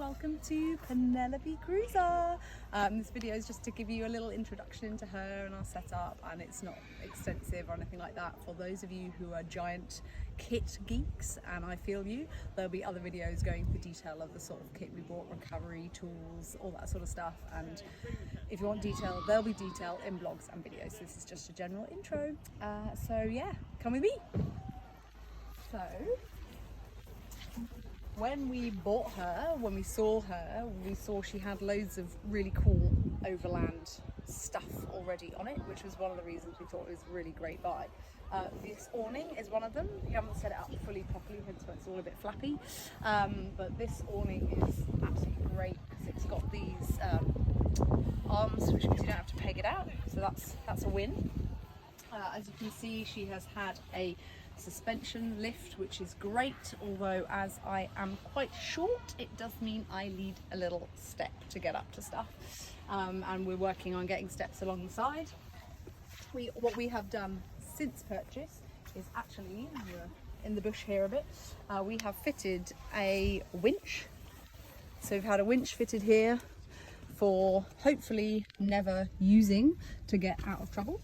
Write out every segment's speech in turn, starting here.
welcome to Penelope Cruiser. This video is just to give you a little introduction into her and our setup, and it's not extensive or anything like that. For those of you who are giant kit geeks, and I feel you, there'll be other videos going into detail of the sort of kit we bought, recovery tools, all that sort of stuff. And if you want detail, there'll be detail in blogs and videos. This is just a general intro. So yeah, come with me. So when we bought her, when we saw she had loads of really cool overland stuff already on it, which was one of the reasons we thought it was a really great buy. This awning is one of them. We haven't set it up fully properly, hence why it's all a bit flappy. But this awning is absolutely great because it's got these arms, which means you don't have to peg it out. So that's a win. As you can see, she has had a suspension lift, which is great, although as I am quite short, it does mean I need a little step to get up to stuff, and we're working on getting steps along the side. What we have done since purchase is actually, we're in the bush here a bit, we have fitted a winch. So we've had a winch fitted here for hopefully never using to get out of trouble.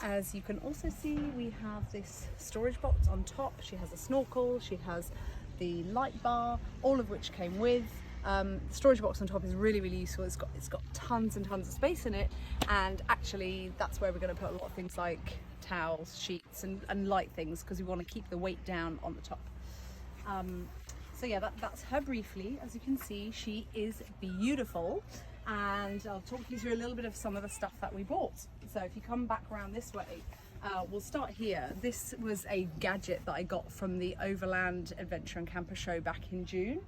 As you can also see, we have this storage box on top. She has a snorkel, she has the light bar, all of which came with. The storage box on top is really useful. It's got tons and tons of space in it, and actually that's where we're going to put a lot of things like towels, sheets and light things, because we want to keep the weight down on the top. So yeah, that's her briefly. As you can see, she is beautiful, and I'll talk you through a little bit of some of the stuff that we bought. So if you come back around this way, we'll start here. This was a gadget that I got from the Overland Adventure and Camper show back in June.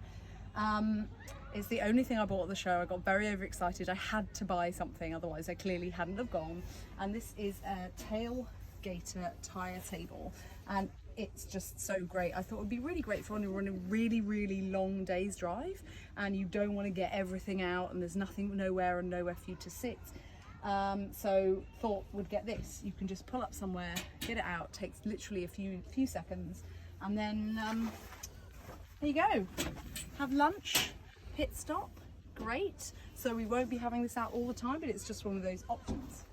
It's the only thing I bought at the show. I got very overexcited. I had to buy something, otherwise I clearly hadn't have gone. And this is a tailgater tire table, and it's just so great. I thought it would be really great for when you're on a really long day's drive and you don't want to get everything out and there's nowhere for you to sit. So thought we'd get this. You can just pull up somewhere, get it out, takes literally a few seconds, and then there you go. Have lunch, pit stop, great. So we won't be having this out all the time, but it's just one of those options.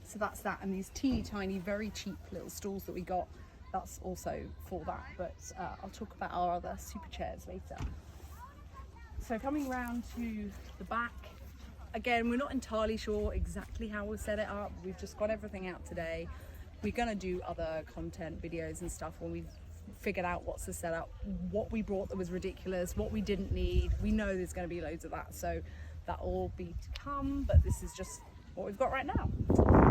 So that's that, and these teeny tiny, very cheap little stools that we got, that's also for that, but I'll talk about our other super chairs later. So coming round to the back, again, we're not entirely sure exactly how we'll set it up. We've just got everything out today. We're gonna do other content videos and stuff when we've figured out what's the setup, what we brought that was ridiculous, what we didn't need. We know there's gonna be loads of that, so that'll all be to come, but this is just what we've got right now.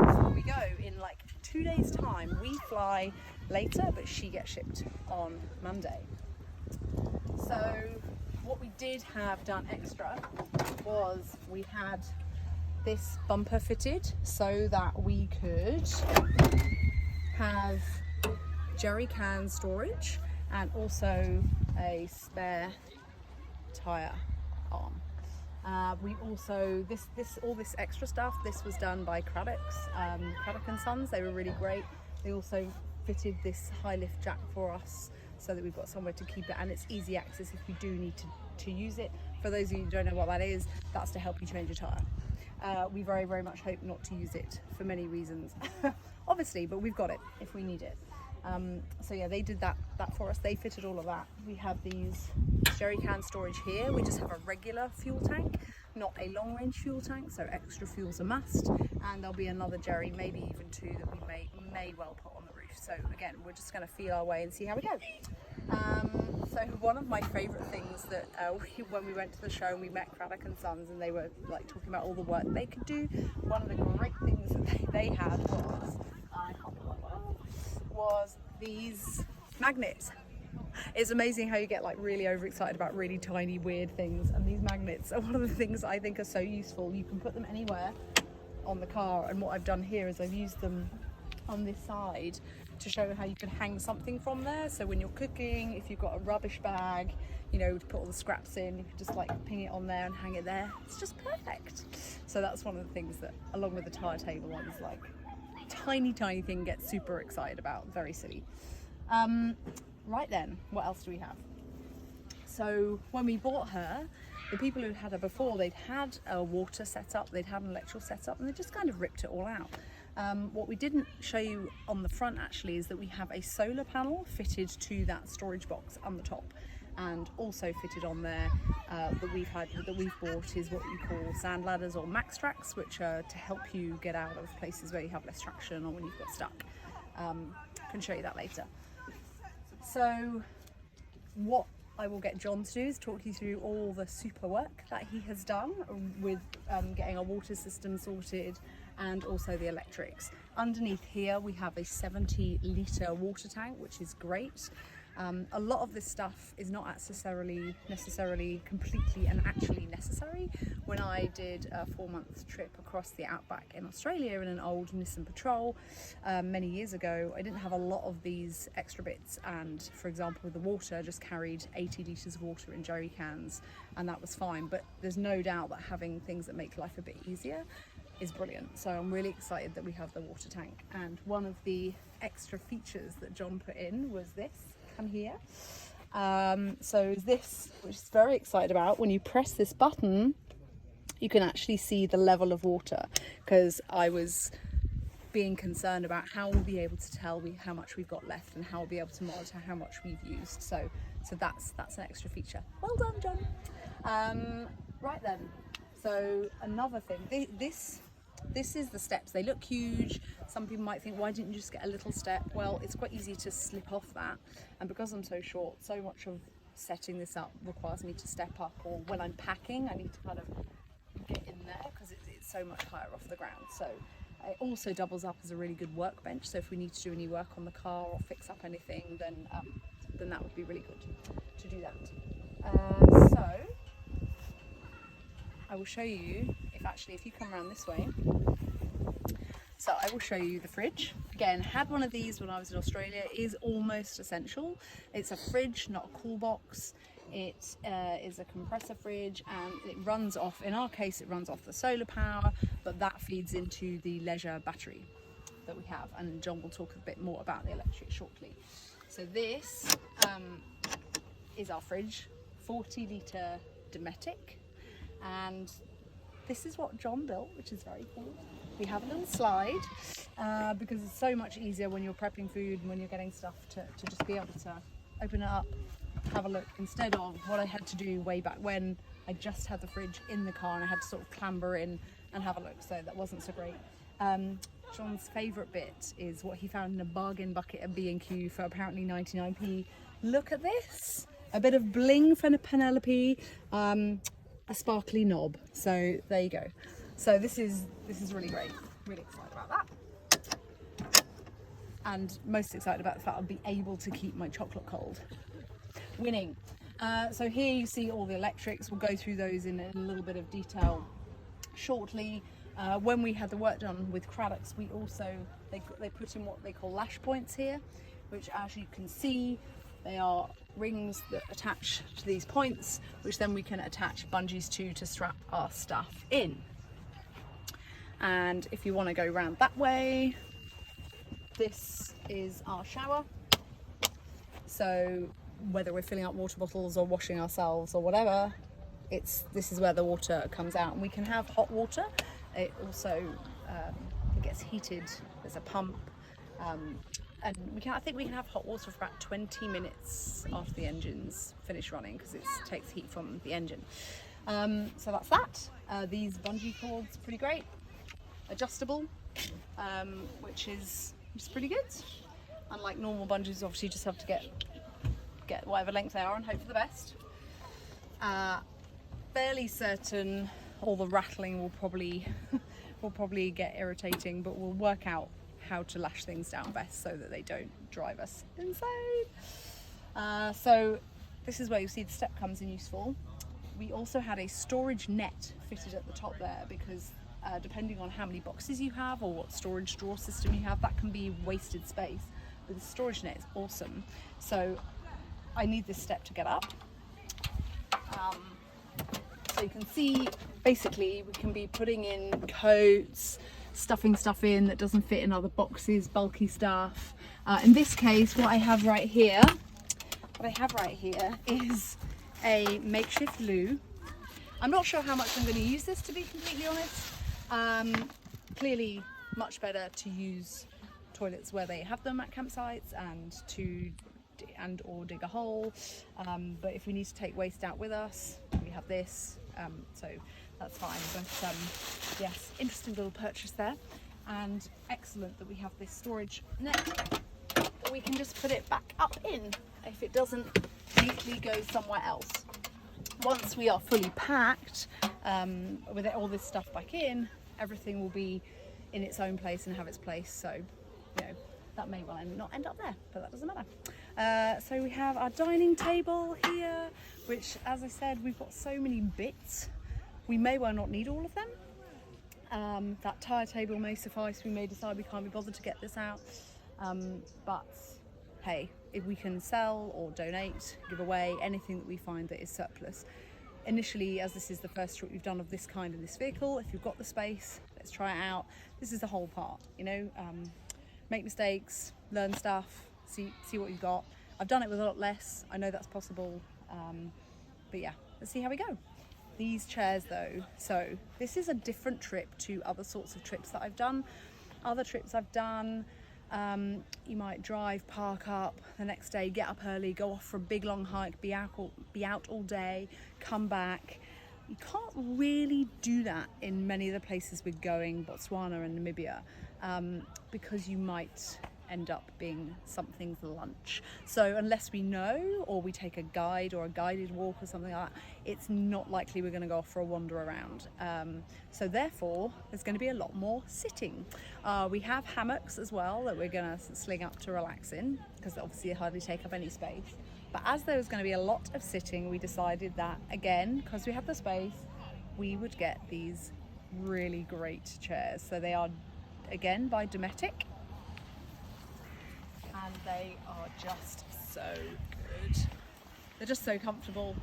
Before we go, in like 2 days time, we fly later, but she gets shipped on Monday. So what we did have done extra was we had this bumper fitted so that we could have jerry can storage and also a spare tire arm. We also, all this extra stuff, this was done by Craddock and Sons. They were really great. They also fitted this high lift jack for us so that we've got somewhere to keep it, and it's easy access if we do need to use it. For those of you who don't know what that is, that's to help you change your tyre. We very much hope not to use it for many reasons, obviously, but we've got it if we need it. So yeah, they did that for us. They fitted all of that. We have these jerry can storage here. We just have a regular fuel tank, not a long range fuel tank, so extra fuel's a must, and there'll be another jerry, maybe even two, that we may well put on the roof. So again, we're just going to feel our way and see how we go. So one of my favourite things that when we went to the show and we met Craddock and Sons and they were like talking about all the work they could do, one of the great things that they had was these magnets. It's amazing how you get like really overexcited about really tiny weird things, and these magnets are one of the things I think are so useful. You can put them anywhere on the car, and what I've done here is I've used them on this side to show how you can hang something from there. So when you're cooking, if you've got a rubbish bag, you know, to put all the scraps in, you can just like ping it on there and hang it there. It's just perfect. So that's one of the things that, along with the tire table one, is like tiny thing, get super excited about. Very silly. Right then, what else do we have? So when we bought her, the people who'd had her before, they'd had a water set up, they'd had an electrical set up, and they just kind of ripped it all out. What we didn't show you on the front actually is that we have a solar panel fitted to that storage box on the top, and also fitted on there that we've bought is what you call sand ladders or max tracks, which are to help you get out of places where you have less traction or when you've got stuck. I can show you that later. So what I will get John to do is talk you through all the super work that he has done with getting our water system sorted and also the electrics. Underneath here we have a 70-litre water tank, which is great. A lot of this stuff is not necessarily completely and actually necessary. When I did a 4-month trip across the outback in Australia in an old Nissan Patrol many years ago, I didn't have a lot of these extra bits, and for example the water just carried 80 litres of water in jerry cans, and that was fine. But there's no doubt that having things that make life a bit easier is brilliant. So I'm really excited that we have the water tank, and one of the extra features that John put in was this. Come here. So this, which is very excited about, when you press this button you can actually see the level of water, because I was being concerned about how we'll be able to tell how much we've got left and how we'll be able to monitor how much we've used. So that's an extra feature. Well done, John. Right then, so another thing, this is the steps. They look huge. Some people might think, why didn't you just get a little step? Well, it's quite easy to slip off that, and because I'm so short, so much of setting this up requires me to step up, or when I'm packing I need to kind of get in there because it's so much higher off the ground. So it also doubles up as a really good workbench, so if we need to do any work on the car or fix up anything, then that would be really good to do that. So I will show you, if you come around this way, so I will show you the fridge. Again, had one of these when I was in Australia. It is almost essential. It's a fridge, not a cool box. It is a compressor fridge, and it runs off, in our case it runs off the solar power, but that feeds into the leisure battery that we have, and John will talk a bit more about the electric shortly. So this is our fridge, 40-litre Dometic, and this is what John built, which is very cool. We have a little slide because it's so much easier when you're prepping food and when you're getting stuff to just be able to open it up, have a look, instead of what I had to do way back when I just had the fridge in the car and I had to sort of clamber in and have a look, so that wasn't so great. John's favourite bit is what he found in a bargain bucket at B&Q for apparently 99p. Look at this, a bit of bling for Penelope, a sparkly knob. So there you go. So this is really great. Really excited about that, and most excited about the fact I'll be able to keep my chocolate cold. Winning. So here you see all the electrics. We'll go through those in a little bit of detail shortly. When we had the work done with Craddock's, we also they put in what they call lash points here, which, as you can see, they are rings that attach to these points, which then we can attach bungees to strap our stuff in. And if you want to go around that way, this is our shower. So whether we're filling up water bottles or washing ourselves or whatever, this is where the water comes out, and we can have hot water. It also it gets heated. There's a pump. And I think we can have hot water for about 20 minutes after the engine's finished running, because it takes heat from the engine. So that's that. These bungee cords, pretty great. Adjustable, which is pretty good. Unlike normal bungees, obviously you just have to get whatever length they are and hope for the best. Fairly certain all the rattling will probably get irritating, but we'll work out how to lash things down best so that they don't drive us insane. So this is where you see the step comes in useful. We also had a storage net fitted at the top there, because depending on how many boxes you have or what storage drawer system you have, that can be wasted space. But the storage net is awesome. So I need this step to get up. So you can see, basically we can be putting in coats, stuffing stuff in that doesn't fit in other boxes, bulky stuff. In this case, what I have right here is a makeshift loo. I'm not sure how much I'm going to use this, to be completely honest. Clearly much better to use toilets where they have them at campsites and or dig a hole, but if we need to take waste out with us, we have this, so that's fine. But yes, interesting little purchase there, and excellent that we have this storage net that we can just put it back up in if it doesn't neatly go somewhere else. Once we are fully packed with all this stuff back in, everything will be in its own place and have its place, so you know, that may well not end up there, but that doesn't matter. So we have our dining table here, which, as I said, we've got so many bits, we may well not need all of them. That tire table may suffice, we may decide we can't be bothered to get this out, but hey, if we can sell or donate, give away anything that we find that is surplus. Initially, as this is the first trip we've done of this kind in this vehicle, if you've got the space, let's try it out. This is the whole part, you know, make mistakes, learn stuff, see what you've got. I've done it with a lot less, I know that's possible, but yeah, let's see how we go. These chairs though, so this is a different trip to other sorts of trips that I've done. Other trips I've done, you might drive, park up, the next day get up early, go off for a big long hike, be out all day, come back. You can't really do that in many of the places we're going, Botswana and Namibia, because you might end up being something's lunch. So unless we know, or we take a guide or a guided walk or something like that, it's not likely we're going to go off for a wander around. So therefore, there's going to be a lot more sitting. We have hammocks as well that we're going to sling up to relax in, because obviously they hardly take up any space. But as there was going to be a lot of sitting, we decided that, again, because we have the space, we would get these really great chairs. So they are, again, by Dometic, and they are just so good. They're just so comfortable,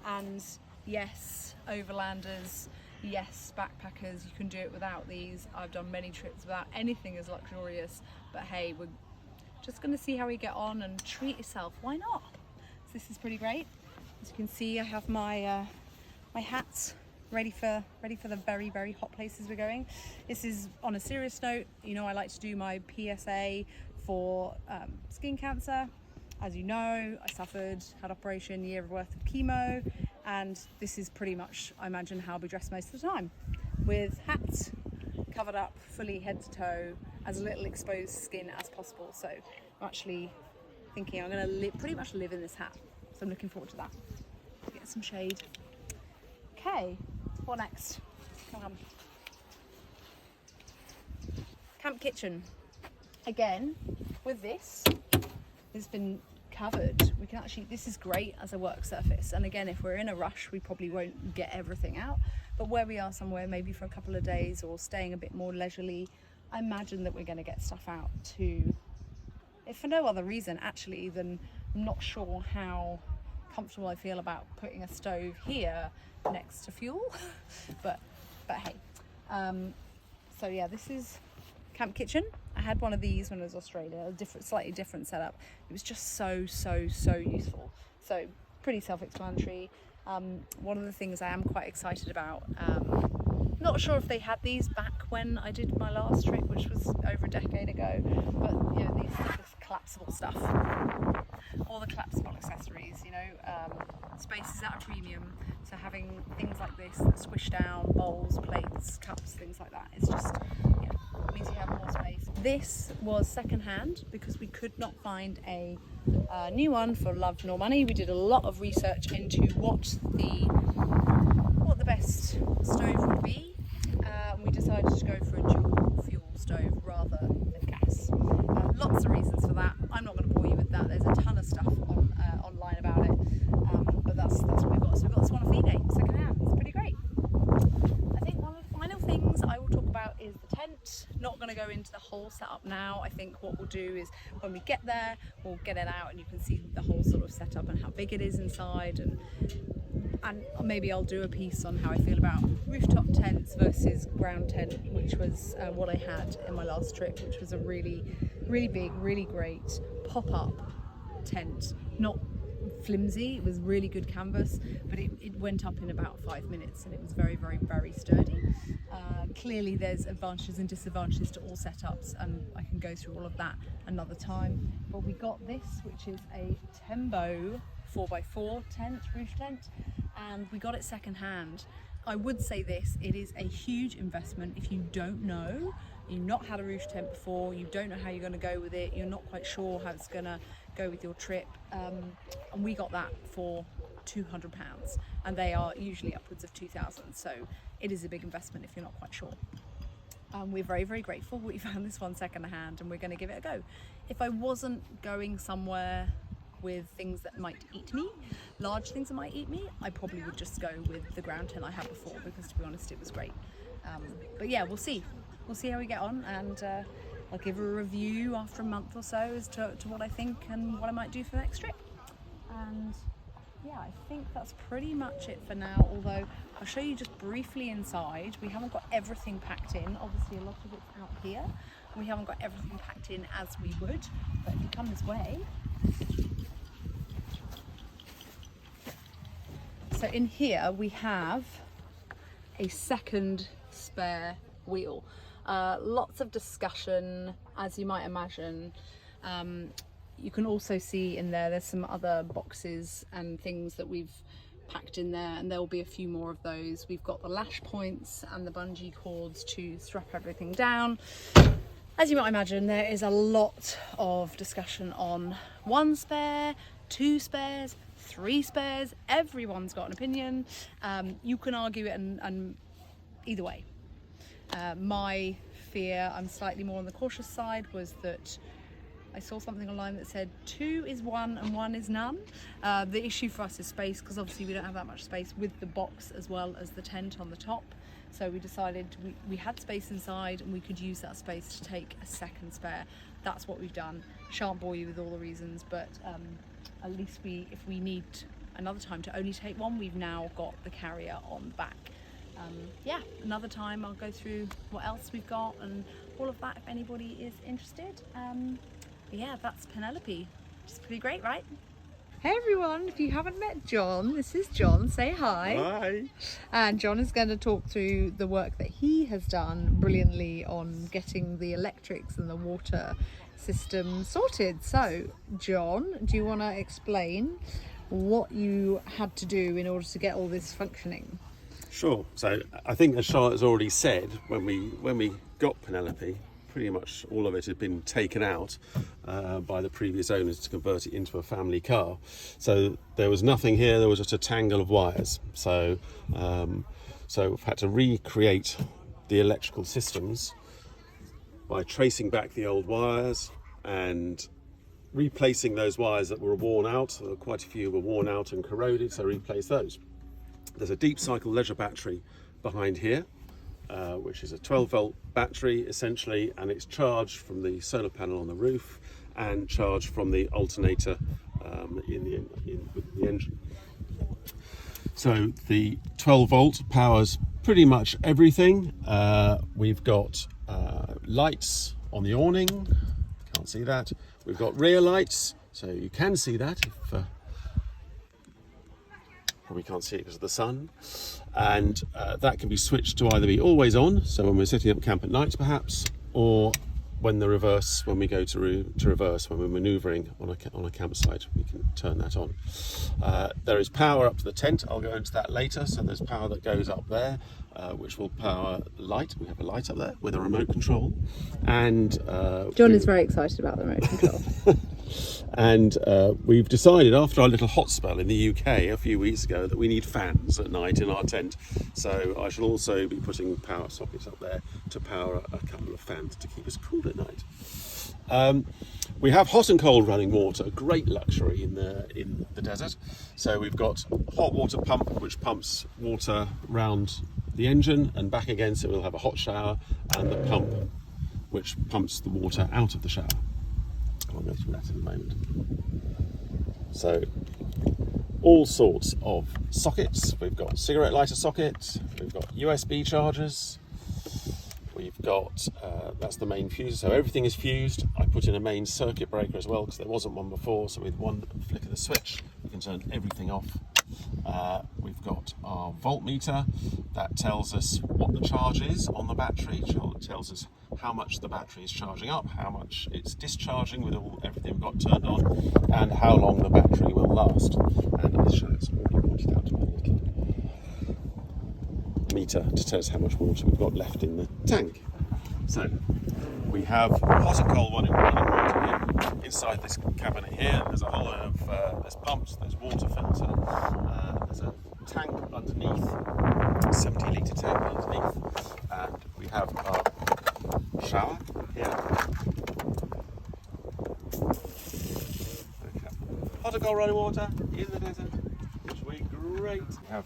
and yes, overlanders, yes, backpackers, you can do it without these. I've done many trips without anything as luxurious, but hey, we're just going to see how we get on and treat yourself. Why not? So this is pretty great. As you can see, I have my my hats ready for the very, very hot places we're going. This is on a serious note. You know, I like to do my PSA for skin cancer. As you know, I had operation, year worth of chemo, and this is pretty much, I imagine, how I'll be dressed most of the time, with hats covered up fully head to toe, as little exposed skin as possible. So I'm actually thinking I'm going to pretty much live in this hat, so I'm looking forward to that. Get some shade. Okay, what next? Come on. Camp kitchen. Again, with this, it's been covered. We can actually, this is great as a work surface, and again, if we're in a rush, we probably won't get everything out, but where we are somewhere maybe for a couple of days or staying a bit more leisurely, I imagine that we're going to get stuff out too, if for no other reason actually than I'm not sure how comfortable I feel about putting a stove here next to fuel, but hey, so yeah, this is camp kitchen. I had one of these when I was in Australia, a slightly different setup. It was just so useful. So pretty self-explanatory. One of the things I am quite excited about, not sure if they had these back when I did my last trip, which was over a decade ago, but you know, this collapsible stuff, all the collapsible accessories, you know, space is at a premium, so having things like this that squish down, bowls, plates, cups, things like that, it's just, yeah, it means you have more space. This was second-hand because we could not find a new one for love nor money. We did a lot of research into what the best stove would be. We decided to go for a dual fuel stove rather than gas. Lots of reasons for that. I'm not going to bore you with that. There's a ton of stuff online about it, but that's what we've got. So we've got this one off eBay, second-hand. It's pretty great. I think one of the final things I will talk about is the tent. Not going to go into the whole setup now. I think what we'll do is when we get there, we'll get it out and you can see the whole sort of setup and how big it is inside, and maybe I'll do a piece on how I feel about rooftop tents versus ground tent, which was what I had in my last trip, which was a really big, really great pop-up tent. Not flimsy. It was really good canvas, but it went up in about 5 minutes, and it was very, very, very sturdy. Clearly there's advantages and disadvantages to all setups, and I can go through all of that another time. But we got this, which is a Tembo 4x4 tent, roof tent, and we got it second hand. I would say this, it is a huge investment if you don't know, you've not had a roof tent before, you don't know how you're going to go with it, you're not quite sure how it's going to go with your trip, and we got that for £200, and they are usually upwards of 2,000, so it is a big investment if you're not quite sure. We're very, very grateful we found this one second hand, and we're going to give it a go. If I wasn't going somewhere with things that might eat me, large things that might eat me, I probably would just go with the ground tent I had before, because to be honest it was great. But yeah, we'll see how we get on, and I'll give a review after a month or so as to what I think and what I might do for the next trip. And yeah, I think that's pretty much it for now, although I'll show you just briefly inside. We haven't got everything packed in, obviously a lot of it's out here, and we haven't got everything packed in as we would, but if you come this way. So in here we have a second spare wheel. Lots of discussion, as you might imagine. You can also see in there's some other boxes and things that we've packed in there, and there will be a few more of those. We've got the lash points and the bungee cords to strap everything down. As you might imagine, there is a lot of discussion on 1 spare, 2 spares, 3 spares. Everyone's got an opinion. You can argue it and either way. My fear, I'm slightly more on the cautious side, was that I saw something online that said 2 is 1 and 1 is none. The issue for us is space, because obviously we don't have that much space with the box as well as the tent on the top. So we decided we had space inside, and we could use that space to take a second spare. That's what we've done. Shan't bore you with all the reasons, but at least if we need another time to only take one, we've now got the carrier on the back. Yeah, another time I'll go through what else we've got and all of that if anybody is interested. But yeah, that's Penelope. She's pretty great, right? Hey everyone, if you haven't met John, this is John. Say hi. Hi. And John is going to talk through the work that he has done brilliantly on getting the electrics and the water system sorted. So, John, do you want to explain what you had to do in order to get all this functioning? Sure. So I think, as Charlotte has already said, when we got Penelope, pretty much all of it had been taken out by the previous owners to convert it into a family car. So there was nothing here. There was just a tangle of wires. So we've had to recreate the electrical systems by tracing back the old wires and replacing those wires that were worn out. Quite a few were worn out and corroded, so replace those. There's a deep cycle leisure battery behind here, which is a 12-volt battery essentially, and it's charged from the solar panel on the roof and charged from the alternator with the engine. So the 12-volt powers pretty much everything. We've got lights on the awning. Can't see that. We've got rear lights, so you can see that if probably can't see it because of the sun, and that can be switched to either be always on, so when we're setting up camp at night perhaps, or when we go to reverse, when we're manoeuvring on a campsite, we can turn that on. There is power up to the tent. I'll go into that later. So there's power that goes up there, which will power light. We have a light up there with a remote control, and John is very excited about the remote control. And we've decided, after our little hot spell in the UK a few weeks ago, that we need fans at night in our tent. So I shall also be putting power sockets up there to power a couple of fans to keep us cool at night. We have hot and cold running water, a great luxury in the desert. So we've got a hot water pump which pumps water round the engine and back again, so we'll have a hot shower, and the pump which pumps the water out of the shower. I'll go through that in a moment. So all sorts of sockets. We've got cigarette lighter sockets, we've got USB chargers, we've got, that's the main fuse, so everything is fused. I put in a main circuit breaker as well because there wasn't one before, so with one flick of the switch we can can turn everything off. We've got our voltmeter that tells us what the charge is on the battery. It tells us how much the battery is charging up, how much it's discharging with everything we've got turned on, and how long the battery will last. And this show's already pointed out to my little meter to tell us how much water we've got left in the tank. So we have hot and cold running water here. Inside this cabinet here, there's a whole lot of there's pumps, there's water filter, there's a tank underneath, 70-litre tank underneath, and we have our shower here. Okay. Hot and cold running water in the desert, which will be great. We have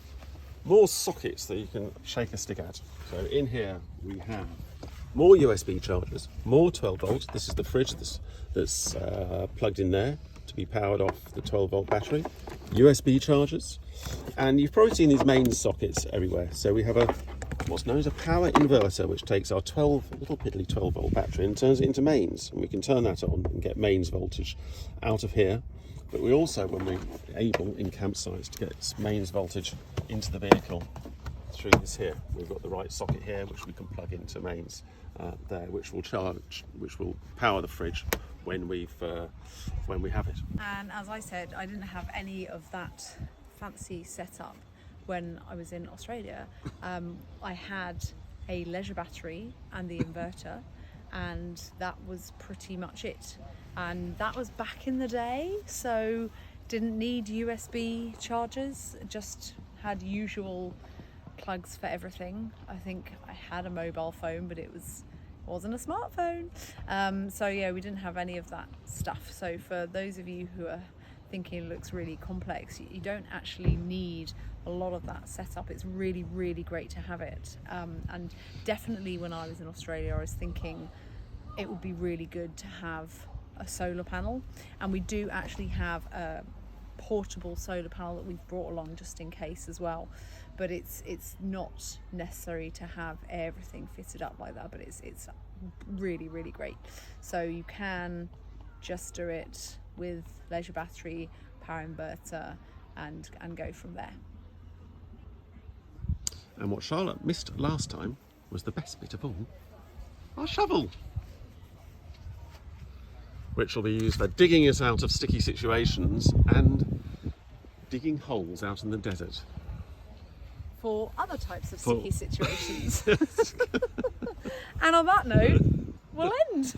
more sockets that you can shake a stick at. So in here we have more USB chargers, more 12 volts. This is the fridge that's plugged in there to be powered off the 12 volt battery. USB chargers, and you've probably seen these mains sockets everywhere. So we have what's known as a power inverter, which takes our little piddly 12 volt battery and turns it into mains, and we can turn that on and get mains voltage out of here. But we also, when we're able in campsites to get mains voltage into the vehicle through this here, we've got the right socket here which we can plug into mains there, which will power the fridge when we have it. And as I said, I didn't have any of that fancy setup when I was in Australia. I had a leisure battery and the inverter, and that was pretty much it. And that was back in the day, so didn't need USB chargers, just had usual plugs for everything. I think I had a mobile phone, but it wasn't a smartphone. So yeah, we didn't have any of that stuff. So for those of you who are thinking it looks really complex, you don't actually need a lot of that setup. It's really, really great to have it. And definitely when I was in Australia, I was thinking it would be really good to have a solar panel, and we do actually have a portable solar panel that we've brought along just in case as well. But it's not necessary to have everything fitted up like that, but it's really, really great. So you can just do it with leisure battery, power inverter, and go from there. And what Charlotte missed last time was the best bit of all, our shovel, which will be used for digging us out of sticky situations and digging holes out in the desert. For other types of sticky situations. And on that note, we'll end.